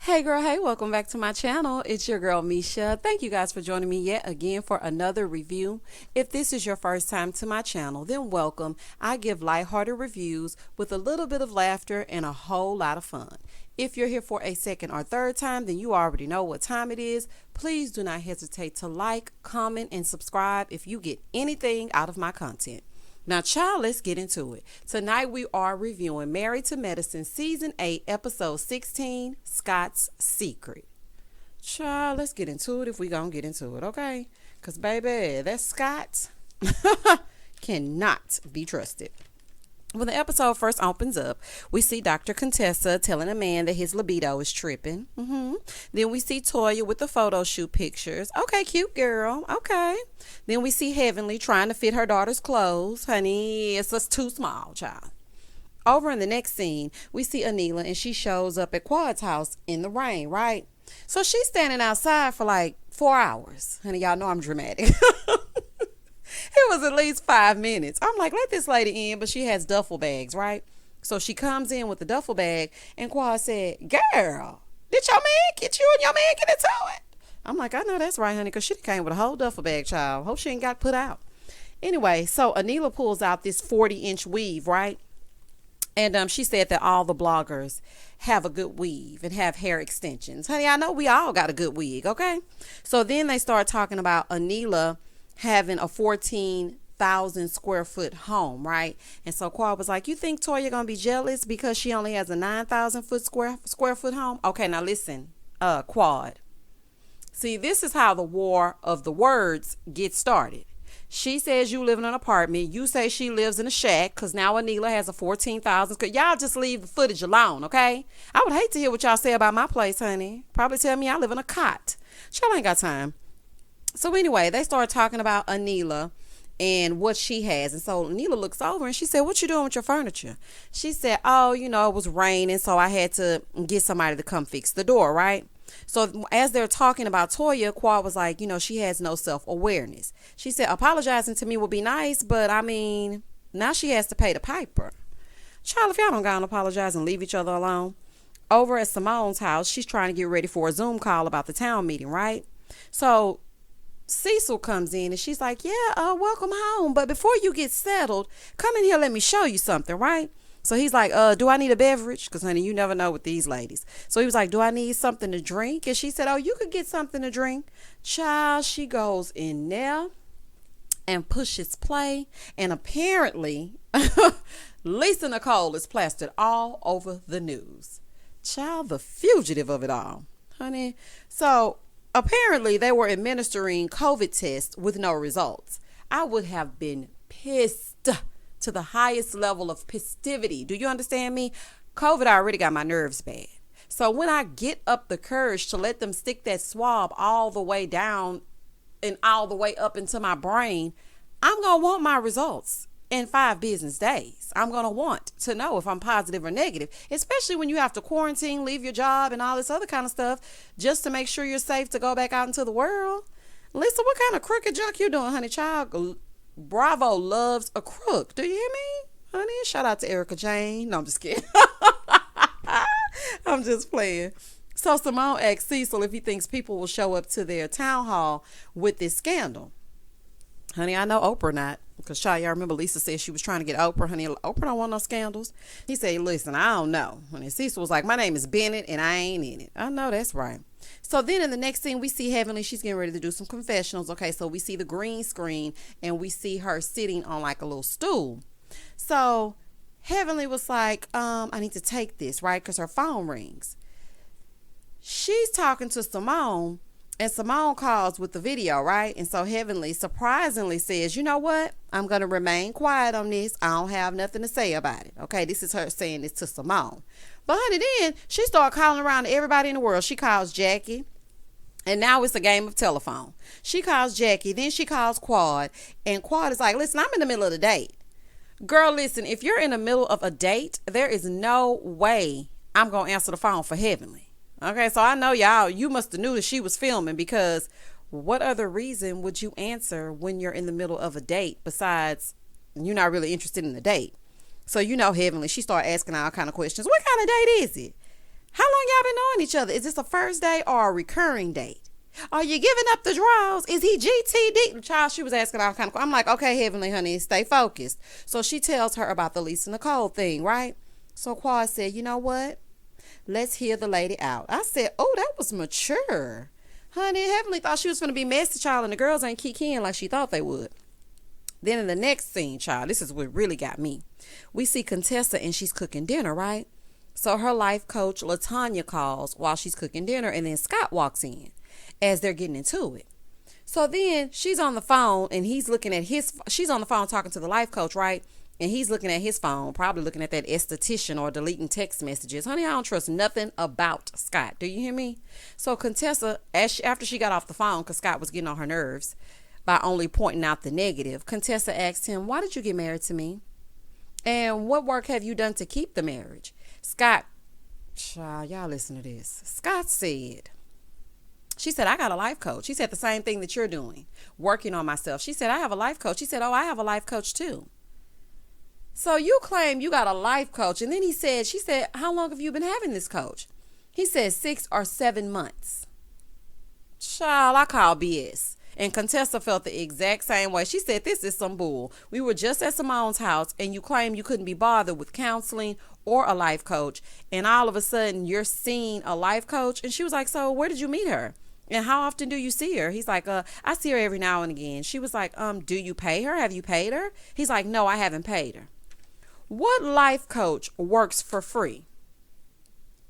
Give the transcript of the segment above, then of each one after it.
Hey girl, hey, welcome back to my channel. It's your girl Misha. Thank you guys for joining me yet again for another review. If this is your first time to my channel, then welcome. I give lighthearted reviews with a little bit of laughter and a whole lot of fun. If you're here for a second or third time, then you already know what time it is. Please do not hesitate to like, comment, and subscribe if you get anything out of my content. Now, child, let's get into it. Tonight, we are reviewing Married to Medicine, Season 8, Episode 16, Scott's Secret. Child, let's get into it if we gonna get into it, okay? Because, baby, that Scott cannot be trusted. When the episode first opens up, we see Dr. Contessa telling a man that his libido is tripping. Then we see Toya with the photo shoot pictures. Okay, cute girl. Okay. Then we see Heavenly trying to fit her daughter's clothes. Honey, it's just too small, child. Over in the next scene, we see Anila, and she shows up at Quad's house in the rain, right? So she's standing outside for like 4 hours. Honey, y'all know I'm dramatic. It was at least 5 minutes. I'm like, let this lady in, but she has duffel bags, right? So she comes in with the duffel bag, and Quad said, girl, did your man get you and your man get into it? I'm like, I know that's right, honey, because she came with a whole duffel bag, child. Hope she ain't got put out. Anyway, so Anila pulls out this 40-inch weave, right? And she said that all the bloggers have a good weave and have hair extensions. Honey, I know we all got a good wig, okay? So then they start talking about Anila having a 14,000 square foot home, right? And so Quad was like, you think Toya gonna be jealous because she only has a 9,000 square foot home? Okay, now listen, Quad. See, this is how the war of the words gets started. She says you live in an apartment. You say she lives in a shack because now Anila has a 14,000. Y'all just leave the footage alone, okay? I would hate to hear what y'all say about my place, honey. Probably tell me I live in a cot. Y'all ain't got time. So anyway, they start talking about Anila and what she has. And so Anila looks over and she said, what you doing with your furniture? She said, oh, it was raining, so I had to get somebody to come fix the door, right? So as they're talking about Toya, Quad was like, she has no self-awareness. She said, apologizing to me would be nice, but I mean, now she has to pay the piper. Child, if y'all don't go and apologize and leave each other alone. Over at Simone's house, she's trying to get ready for a Zoom call about the town meeting, right? So Cecil comes in and she's like, yeah, welcome home. But before you get settled, come in here, let me show you something, right? So he's like, do I need a beverage? Because, honey, you never know with these ladies. So he was like, do I need something to drink? And she said, oh, you could get something to drink. Child, she goes in there and pushes play. And apparently, Lisa Nicole is plastered all over the news. Child, the fugitive of it all, honey. So apparently, they were administering COVID tests with no results. I would have been pissed to the highest level of festivity. Do you understand me? COVID already got my nerves bad. So when I get up the courage to let them stick that swab all the way down and all the way up into my brain, I'm going to want my results in 5 business days. I'm going to want to know if I'm positive or negative, especially when you have to quarantine, leave your job and all this other kind of stuff just to make sure you're safe to go back out into the world. Lisa, what kind of crooked junk you doing, honey? Child, Bravo loves a crook. Do you hear me, honey? Shout out to Erica Jane. No, I'm just kidding. I'm just playing. So Simone asked Cecil if he thinks people will show up to their town hall with this scandal. Honey, I know Oprah not. Because, y'all remember Lisa said she was trying to get Oprah. Honey, Oprah don't want no scandals. He said, listen, I don't know. Honey, Cecil was like, my name is Bennett and I ain't in it. I know that's right. So then in the next scene, we see Heavenly. She's getting ready to do some confessionals. Okay, so we see the green screen and we see her sitting on like a little stool. So Heavenly was like, I need to take this, right? Because her phone rings. She's talking to Simone. And Simone calls with the video, right? And so Heavenly surprisingly says, you know what? I'm going to remain quiet on this. I don't have nothing to say about it. Okay, this is her saying this to Simone. But honey, then she started calling around to everybody in the world. She calls Jackie. And now it's a game of telephone. She calls Jackie. Then she calls Quad. And Quad is like, listen, I'm in the middle of the date. Girl, listen, if you're in the middle of a date, there is no way I'm going to answer the phone for Heavenly. Okay, so I know y'all, you must have knew that she was filming because what other reason would you answer when you're in the middle of a date besides you're not really interested in the date? So Heavenly, she started asking all kind of questions. What kind of date is it? How long y'all been knowing each other? Is this a first date or a recurring date? Are you giving up the draws? Is he GTD? Child, she was asking all kind of. I'm like, okay, Heavenly, honey, stay focused. So she tells her about the Lisa Nicole thing, right? So Quad said, you know what? Let's hear the lady out. I said, oh, that was mature. Honey, Heavenly thought she was going to be messy, child, and the girls ain't kicking like she thought they would. Then in the next scene, child, this is what really got me. We see Contessa and she's cooking dinner, right? So her life coach, LaTanya, calls while she's cooking dinner, and then Scott walks in as they're getting into it. So then she's on the phone and she's on the phone talking to the life coach, right? And he's looking at his phone, probably looking at that esthetician or deleting text messages. Honey, I don't trust nothing about Scott. Do you hear me? So Contessa, after she got off the phone, because Scott was getting on her nerves by only pointing out the negative, Contessa asked him, why did you get married to me? And what work have you done to keep the marriage? Scott, child, y'all listen to this. Scott said, she said, I got a life coach. She said the same thing that you're doing, working on myself. She said, I have a life coach. She said, oh, I have a life coach too. So you claim you got a life coach. And then she said, how long have you been having this coach? He said 6 or 7 months. Child, I call BS. And Contessa felt the exact same way. She said, this is some bull. We were just at Simone's house and you claim you couldn't be bothered with counseling or a life coach. And all of a sudden you're seeing a life coach. And she was like, so where did you meet her? And how often do you see her? He's like, I see her every now and again. She was like, do you pay her? Have you paid her? He's like, no, I haven't paid her. What life coach works for free?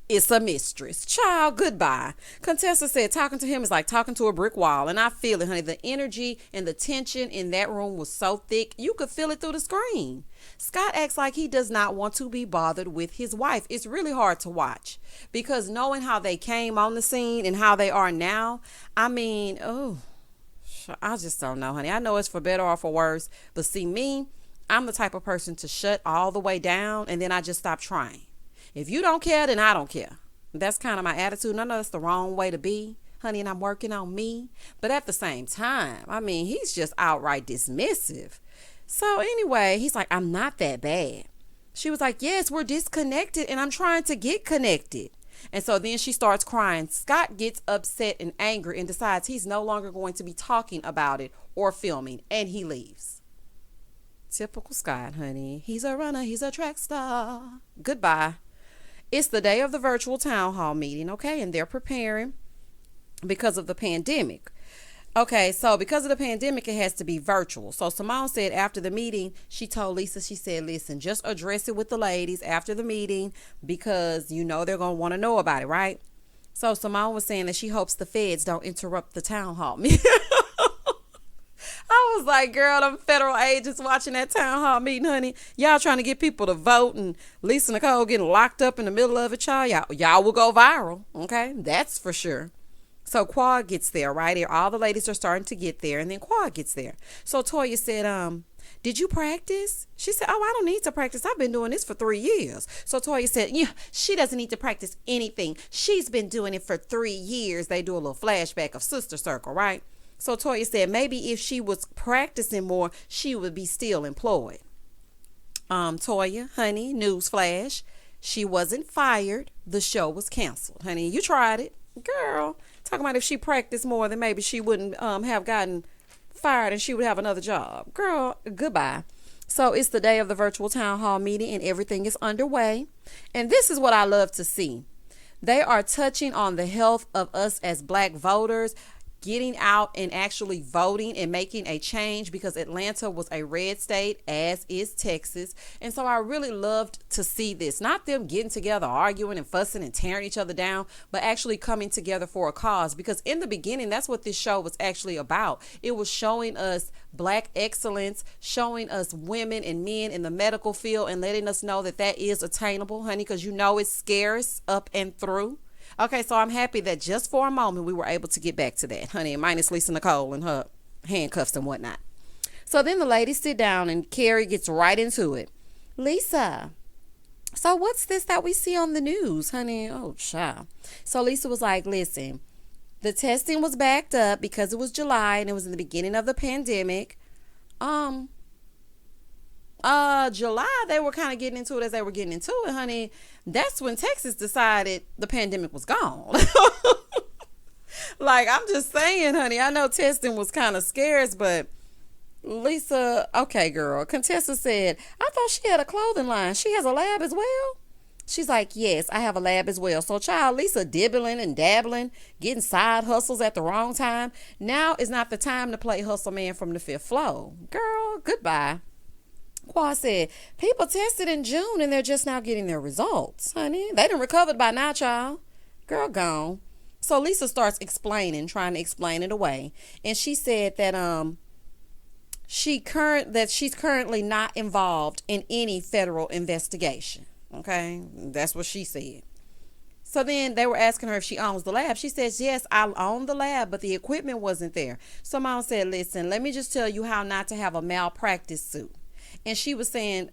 It's a mistress. Child, goodbye. Contessa said talking to him is like talking to a brick wall. And I feel it, honey. The energy and the tension in that room was so thick, you could feel it through the screen. Scott acts like he does not want to be bothered with his wife. It's really hard to watch because knowing how they came on the scene and how they are now, I mean, I just don't know, honey. I know it's for better or for worse. But see, me, I'm the type of person to shut all the way down and then I just stop trying. If you don't care, then I don't care. That's kind of my attitude. And I know that's the wrong way to be, honey, and I'm working on me. But at the same time, I mean, he's just outright dismissive. So anyway, he's like, I'm not that bad. She was like, yes, we're disconnected and I'm trying to get connected. And so then she starts crying. Scott gets upset and angry and decides he's no longer going to be talking about it or filming, and he leaves. Typical Scott, honey. He's a runner. He's a track star. Goodbye. It's the day of the virtual town hall meeting, okay? And they're preparing because of the pandemic. Okay, so because of the pandemic, it has to be virtual. So Simone said after the meeting, she told Lisa, she said, listen, just address it with the ladies after the meeting because you know they're going to want to know about it, right? So Simone was saying that she hopes the feds don't interrupt the town hall meeting. I was like, girl, them federal agents watching that town hall meeting, honey. Y'all trying to get people to vote and Lisa Nicole getting locked up in the middle of it, y'all will go viral, okay? That's for sure. So Quad gets there, right? All the ladies are starting to get there, and then Quad gets there. So Toya said, did you practice? She said, oh, I don't need to practice. I've been doing this for 3 years. So Toya said, yeah, she doesn't need to practice anything. She's been doing it for 3 years. They do a little flashback of Sister Circle, right? So Toya said maybe if she was practicing more, she would be still employed. Toya, honey, newsflash, she wasn't fired. The show was canceled. Honey, you tried it. Girl, talking about if she practiced more, then maybe she wouldn't have gotten fired and she would have another job. Girl, goodbye. So it's the day of the virtual town hall meeting and everything is underway. And this is what I love to see. They are touching on the health of us as Black voters, getting out and actually voting and making a change because Atlanta was a red state, as is Texas. And so I really loved to see this, not them getting together, arguing and fussing and tearing each other down, but actually coming together for a cause. Because in the beginning, that's what this show was actually about. It was showing us Black excellence, showing us women and men in the medical field and letting us know that that is attainable, honey, because you know it's scarce up and through. Okay, so I'm happy that just for a moment we were able to get back to that, honey, minus Lisa Nicole and her handcuffs and whatnot. So then the ladies sit down and Carrie gets right into it. Lisa, so what's this that we see on the news, honey? Oh, child. So Lisa was like, listen, the testing was backed up because it was July and it was in the beginning of the pandemic. July, they were kind of getting into it as they were getting into it, honey. That's when Texas decided the pandemic was gone. Like, I'm just saying, honey, I know testing was kind of scarce, but Lisa, okay, girl. Contessa said, I thought she had a clothing line. She has a lab as well? She's like, yes, I have a lab as well. So, child, Lisa dibbling and dabbling, getting side hustles at the wrong time. Now is not the time to play hustle man from the fifth floor. Girl, goodbye. Quad said, people tested in June and they're just now getting their results, honey. They done recovered by now, child. Girl, gone. So Lisa starts explaining, trying to explain it away. And she said that she's currently not involved in any federal investigation. Okay, that's what she said. So then they were asking her if she owns the lab. She says, yes, I own the lab, but the equipment wasn't there. So Mom said, listen, let me just tell you how not to have a malpractice suit. And she was saying,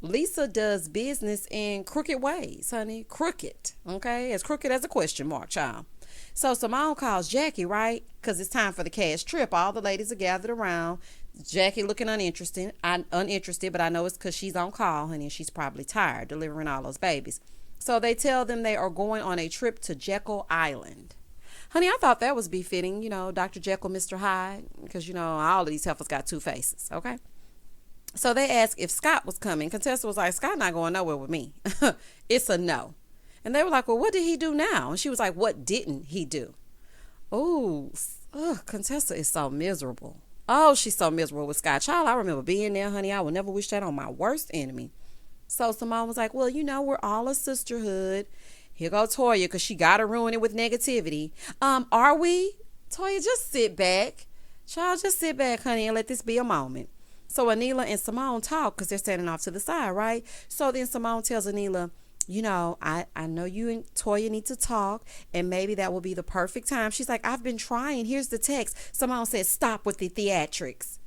Lisa does business in crooked ways, honey. Crooked, okay? As crooked as a question mark, child. So Simone calls Jackie, right? Because it's time for the cash trip. All the ladies are gathered around. Jackie looking uninterested, but I know it's because she's on call, honey, and she's probably tired delivering all those babies. So they tell them they are going on a trip to Jekyll Island. Honey, I thought that was befitting, Dr. Jekyll, Mr. Hyde, because, all of these heifers got two faces, okay? So they asked if Scott was coming. Contessa was like, Scott not going nowhere with me. It's a no. And they were like, well, what did he do now? And she was like, what didn't he do? Oh, Contessa is so miserable. Oh, she's so miserable with Scott. Child, I remember being there, honey. I would never wish that on my worst enemy. So Simone was like, well, we're all a sisterhood. Here go Toya, because she got to ruin it with negativity. Are we? Toya, just sit back. Child, just sit back, honey, and let this be a moment. So Anila and Simone talk because they're standing off to the side, right? So then Simone tells Anila, I know you and Toya need to talk, and maybe that will be the perfect time. She's like, I've been trying. Here's the text. Simone says, stop with the theatrics.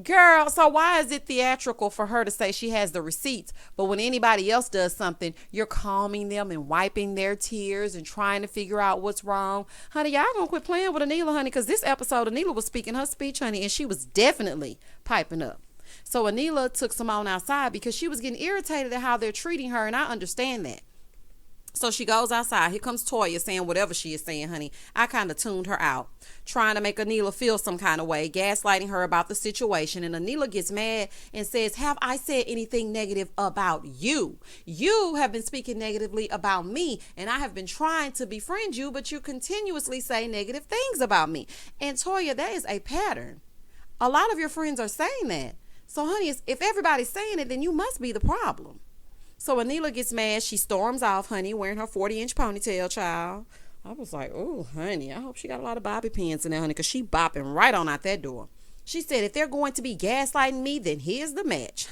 Girl, so why is it theatrical for her to say she has the receipts, but when anybody else does something, you're calming them and wiping their tears and trying to figure out what's wrong? Honey, y'all gonna quit playing with Anila, honey, because this episode, Anila was speaking her speech, honey, and she was definitely piping up. So Anila took Simone outside because she was getting irritated at how they're treating her, and I understand that. So she goes outside. Here comes Toya saying whatever she is saying, honey. I kind of tuned her out, trying to make Anila feel some kind of way, gaslighting her about the situation. And Anila gets mad and says, have I said anything negative about you? You have been speaking negatively about me, and I have been trying to befriend you, but you continuously say negative things about me. And Toya, that is a pattern. A lot of your friends are saying that. So, honey, if everybody's saying it, then you must be the problem. So Anila gets mad. She storms off, honey, wearing her 40-inch ponytail, child. I was like, oh, honey, I hope she got a lot of bobby pins in there, honey, because she bopping right on out that door. She said, if they're going to be gaslighting me, then here's the match.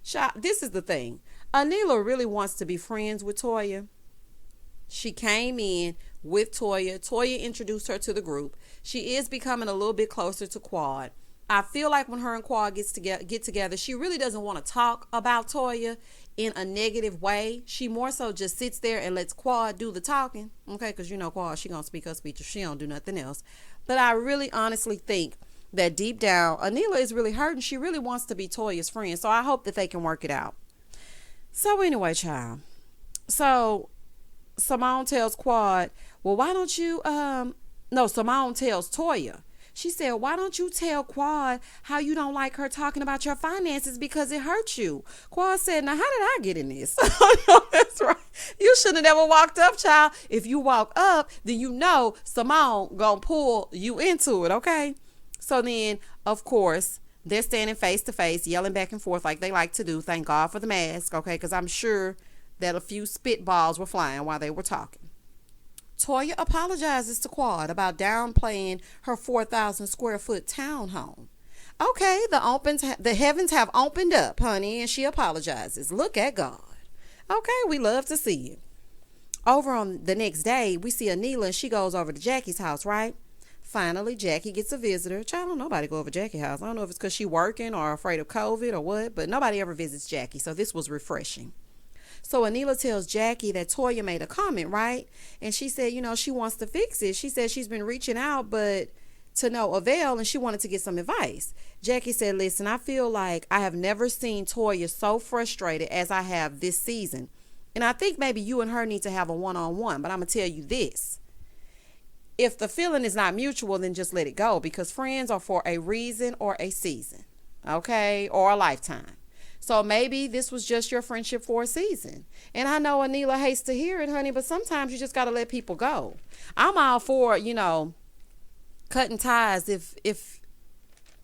Child, this is the thing. Anila really wants to be friends with Toya. She came in with Toya. Toya introduced her to the group. She is becoming a little bit closer to Quad. I feel like when her and Quad get together, she really doesn't want to talk about Toya in a negative way. She more so just sits there and lets Quad do the talking. Okay, because Quad, she gonna speak her speech if she don't do nothing else. But I really honestly think that deep down, Anila is really hurting. She really wants to be Toya's friend. So I hope that they can work it out. So anyway, child. So Simone tells Quad, well, why don't you, Simone tells Toya. She said, why don't you tell Quad how you don't like her talking about your finances because it hurts you? Quad said, now, how did I get in this? That's right. You should have never walked up, child. If you walk up, then Simone gonna pull you into it, okay? So then, of course, they're standing face to face, yelling back and forth like they like to do. Thank God for the mask, okay? Because I'm sure that a few spitballs were flying while they were talking. Toya apologizes to Quad about downplaying her 4,000 square foot townhome. Okay, the heavens have opened up, honey, and she apologizes. Look at God. Okay, we love to see it. Over on the next day, we see Anila, and she goes over to Jackie's house, right? Finally, Jackie gets a visitor. Child, don't nobody go over to Jackie's house. I don't know if it's because she working or afraid of COVID or what, but nobody ever visits Jackie, so this was refreshing. So Anila tells Jackie that Toya made a comment, right? And she said, she wants to fix it. She said she's been reaching out, but to no avail, and she wanted to get some advice. Jackie said, listen, I feel like I have never seen Toya so frustrated as I have this season. And I think maybe you and her need to have a one-on-one. But I'm going to tell you this. If the feeling is not mutual, then just let it go, because friends are for a reason or a season, okay, or a lifetime. So maybe this was just your friendship for a season. And I know Anila hates to hear it, honey, but sometimes you just got to let people go. I'm all for, cutting ties if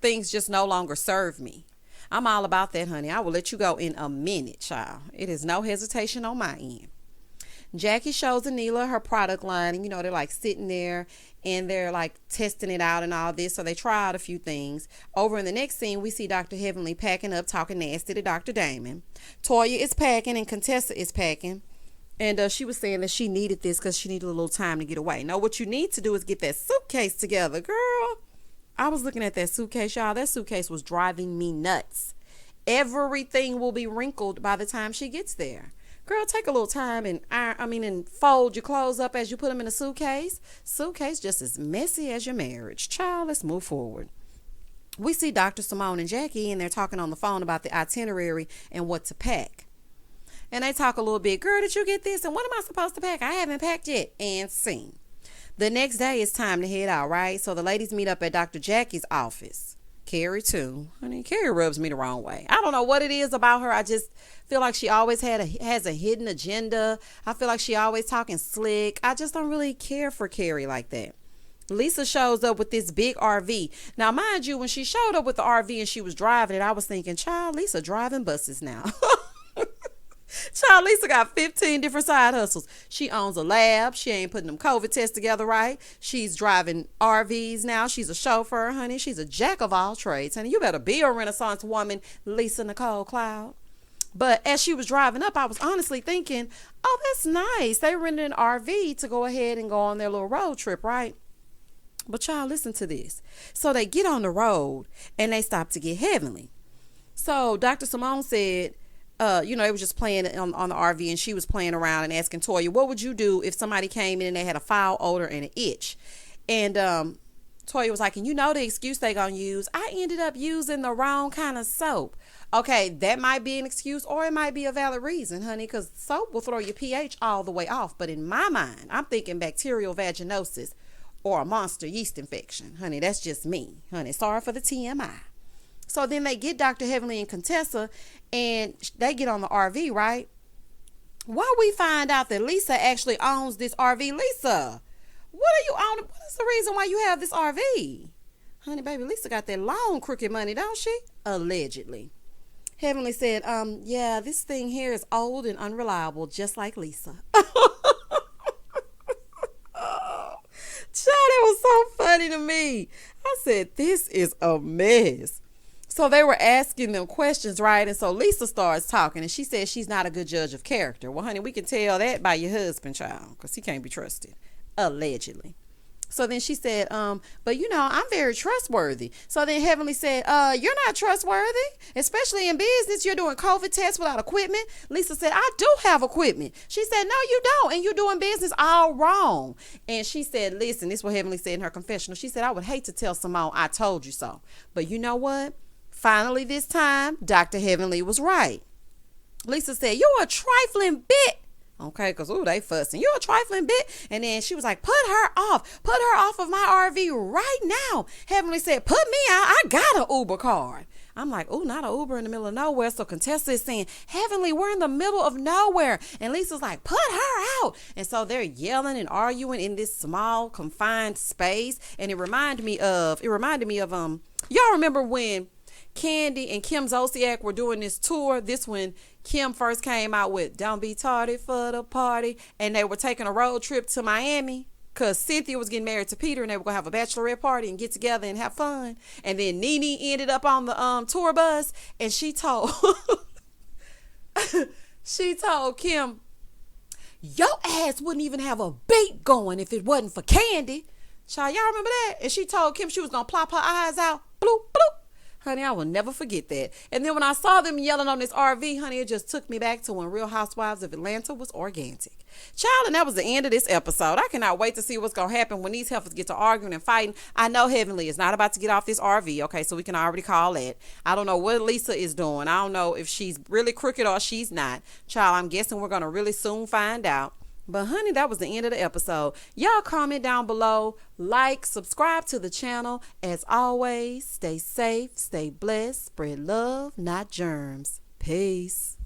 things just no longer serve me. I'm all about that, honey. I will let you go in a minute, child. It is no hesitation on my end. Jackie shows Anila her product line, and they're like sitting there and they're like testing it out and all this. So they try out a few things. Over in the next scene, we see Dr. Heavenly packing up, talking nasty to Dr. Damon. Toya is packing and Contessa is packing. And she was saying that she needed this because she needed a little time to get away. No, what you need to do is get that suitcase together, girl. I was looking at that suitcase, y'all. That suitcase was driving me nuts. Everything will be wrinkled by the time she gets there. Girl, take a little time and fold your clothes up as you put them in a suitcase. Suitcase just as messy as your marriage. Child, let's move forward. We see Dr. Simone and Jackie, and they're talking on the phone about the itinerary and what to pack. And they talk a little bit. Girl, did you get this? And what am I supposed to pack? I haven't packed yet. And scene. The next day, it's time to head out, right? So the ladies meet up at Dr. Jackie's office. Carrie too. Honey, Carrie rubs me the wrong way. I don't know what it is about her. I just feel like she always has a hidden agenda. I feel like she always talking slick. I just don't really care for Carrie like that. Lisa shows up with this big RV. Now, mind you, when she showed up with the RV and she was driving it, I was thinking, child, Lisa driving buses now. Child, Lisa got 15 different side hustles. She owns a lab. She ain't putting them COVID tests together right. She's driving RVs now. She's a chauffeur, honey. She's a jack of all trades, honey. You better be a Renaissance woman, Lisa Nicole Cloud. But as she was driving up, I was honestly thinking, oh, that's nice. They rented an RV to go ahead and go on their little road trip, right? But y'all, listen to this. So they get on the road and they stop to get heavenly. So Dr. Simone said, it was just playing on the RV, and she was playing around and asking Toya, what would you do if somebody came in and they had a foul odor and an itch? And Toya was like, and the excuse they gonna use, I ended up using the wrong kind of soap. Okay, that might be an excuse, or it might be a valid reason, honey, because soap will throw your pH all the way off. But in my mind, I'm thinking bacterial vaginosis or a monster yeast infection. Honey, that's just me. Honey, sorry for the TMI. So then they get Dr. Heavenly and Contessa, and they get on the RV, right? Well, we find out that Lisa actually owns this RV. Lisa, what are you owning? What is the reason why you have this RV? Honey, baby, Lisa got that long crooked money, don't she? Allegedly. Heavenly said, yeah, this thing here is old and unreliable, just like Lisa. Child, that was so funny to me. I said, this is a mess. So they were asking them questions, right? And so Lisa starts talking, and she says she's not a good judge of character. Well, honey, we can tell that by your husband, child, because he can't be trusted, allegedly. So then she said, but I'm very trustworthy. So then Heavenly said, you're not trustworthy, especially in business. You're doing COVID tests without equipment. Lisa said, I do have equipment. She said, no, you don't. And you're doing business all wrong. And she said, listen, this is what Heavenly said in her confessional. She said, I would hate to tell Simone I told you so. But you know what? Finally, this time, Dr. Heavenly was right. Lisa said, you're a trifling bit. Okay, because, they fussing. You're a trifling bit. And then she was like, put her off. Put her off of my RV right now. Heavenly said, put me out. I got an Uber card. I'm like, not an Uber in the middle of nowhere. So Contessa is saying, Heavenly, we're in the middle of nowhere. And Lisa's like, put her out. And so they're yelling and arguing in this small, confined space. And it reminded me of, y'all remember when Candy and Kim Zolciak were doing this tour. This when Kim first came out with Don't Be Tardy for the Party, and they were taking a road trip to Miami because Cynthia was getting married to Peter, and they were going to have a bachelorette party and get together and have fun. And then Nene ended up on the tour bus, and she told Kim, your ass wouldn't even have a beat going if it wasn't for Candy. Child, y'all remember that? And she told Kim she was going to plop her eyes out. Bloop, bloop. Honey, I will never forget that. And then when I saw them yelling on this RV, honey, it just took me back to when Real Housewives of Atlanta was organic. Child, and that was the end of this episode. I cannot wait to see what's going to happen when these heifers get to arguing and fighting. I know Heavenly is not about to get off this RV, okay, so we can already call that. I don't know what Lisa is doing. I don't know if she's really crooked or she's not. Child, I'm guessing we're going to really soon find out. But honey, that was the end of the episode. Y'all comment down below, like, subscribe to the channel. As always, stay safe, stay blessed, spread love, not germs. Peace.